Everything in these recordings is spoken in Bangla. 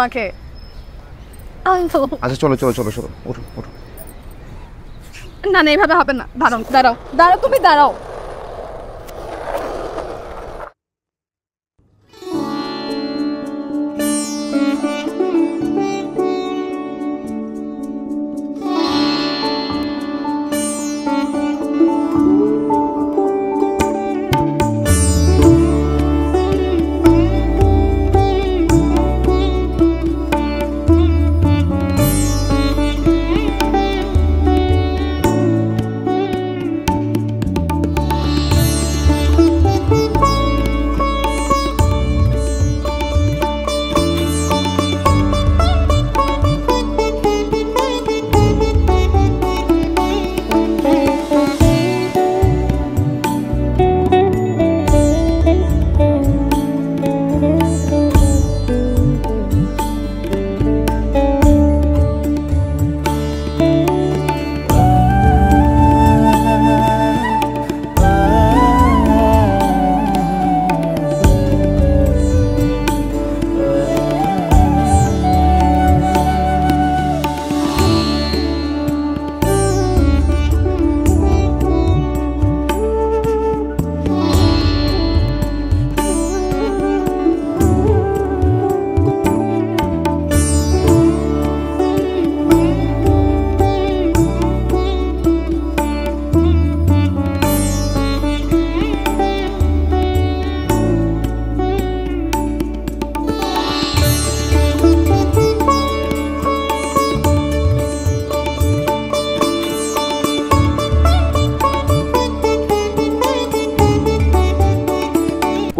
তোমাকে আচ্ছা চলো চলো চলো চলো ওঠো ওঠো। না না এইভাবে হবে না, দাঁড়াও দাঁড়াও দাঁড়াও, তুমি দাঁড়াও।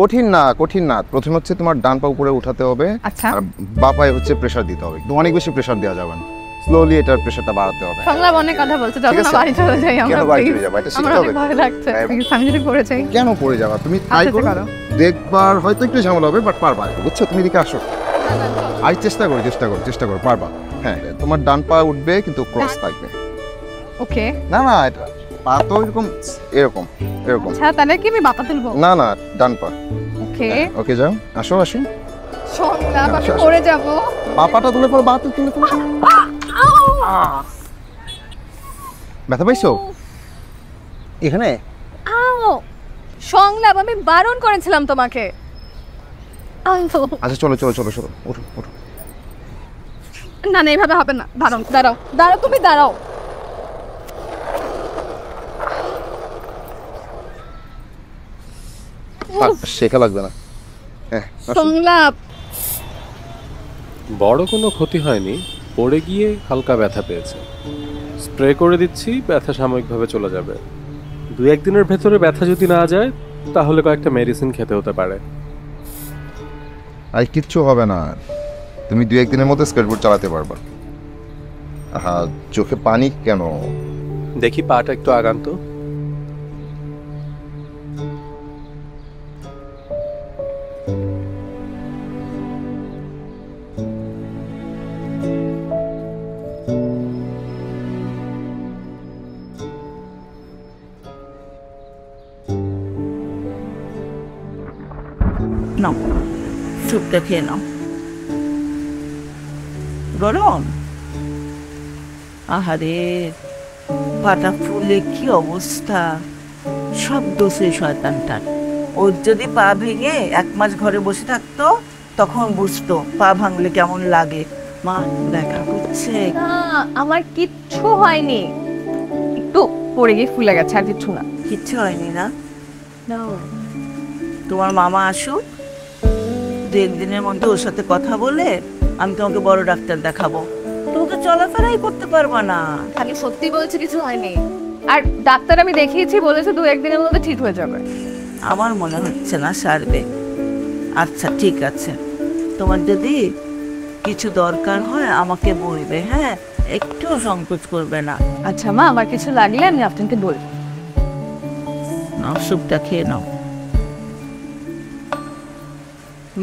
কঠিন না কঠিন না, প্রথমে হচ্ছে তোমার ডান পা উপরে উঠাতে হবে। আচ্ছা। আর বাঁ পায়ে হচ্ছে প্রেসার দিতে হবে, অনেক বেশি প্রেসার দেওয়া যাবে না, স্লোলি এটার প্রেসারটা বাড়াতে হবে। সংলাপ অনেক কথা বলছে, যখন বাড়ি চলে যাই আমরা। কেন বাড়ি চলে যাবা? এটা শিখতে হবে। ভয় লাগছে, আমি যদি পড়ে যাই। কেন পড়ে যাবা? তুমি ট্রাই করো, দেখবার হয়তো একটু ঝামেলা হবে, বাট পারবা, বুঝছো? তুমি এদিকে আসো, আর চেষ্টা করো চেষ্টা করো চেষ্টা করো, পারবা। হ্যাঁ, তোমার ডান পা উঠবে কিন্তু ক্রস থাকবে। ওকে। না না, এটা পা তো এরকম এরকম এরকম। আচ্ছা, তাহলে কি আমি বাতা তুলবো? না না, ডান পা। ওকে ওকে, যাও, আসো আসো। সংলাপ, আমি পড়ে যাব। পাটা তুলে পড়ো, বাতা তুলে পড়ো। ব্যথা পাইছো এখানে? সংলাপ, আমি বারণ করেছিলাম তোমাকে। আচ্ছা চলো চলো চলো চলো, ওঠো ওঠো। না না এইভাবে হবে না, দাঁড়াও দাঁড়াও দাঁড়াও, তুমি দাঁড়াও। শেখা লাগবে না। হ্যাঁ, সংলাপ। বড় কোনো ক্ষতি হয়নি, পড়ে গিয়ে হালকা ব্যথা পেয়েছে। স্প্রে করে দিচ্ছি, ব্যথা সাময়িকভাবে চলে যাবে। 2-1 দিনের ভেতরে ব্যথা যদি না যায়, তাহলে কয়েকটা মেডিসিন খেতে হতে পারে। আর কিচ্ছু হবে না, তুমি 2-1 দিনের মধ্যে স্কেটবোর্ড চালাতে পারবা। হ্যাঁ, চোখে পানি কেন? দেখি পাটা একটু আগান তো। নাও, স্যুপটা খেয়ে নাও। গরম? আহারে, পাটা ফুলে কি অবস্থা! সব দোষে শয়তানটার। ওর যদি পা ভেঙে 1 মাস ঘরে বসে থাকতো, তখন বুঝতো পা ভাঙলে কেমন লাগে। মা দেখা করছে। আমার কিচ্ছু হয়নি, একটু পড়ে গিয়ে ফুলে গেছে, আর কিচ্ছু না। কিচ্ছু হয়নি না? তোমার মামা আসুক, 2-1 দিনের মধ্যে ওর সাথে কথা বলে আমি তোমাকে বড় ডাক্তার দেখাবো। তুমি তো চলাফেরাই করতে পারবা না। খালি সত্যি বলছি, কিছু হয়নি। আর ডাক্তার আমি দেখিয়েছি, বলেছে 2-1 দিনের মধ্যে ঠিক হয়ে যাবে। আমার মনে হচ্ছে না সারবে। আচ্ছা ঠিক আছে, তোমার যদি কিছু দরকার হয় আমাকে বলবে, হ্যাঁ? একটু সংকোচ করবে না। আচ্ছা মা, আমার কিছু লাগলে আমি আপনাকে বলবো। নাও, স্যুপটা খেয়ে নাও।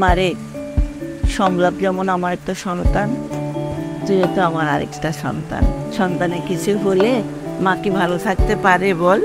মারে, সংলাপ যেমন আমার একটা সন্তান, যেহেতু আমার আরেকটা সন্তান। সন্তানের কিছু হলে মা কি ভালো থাকতে পারে বল?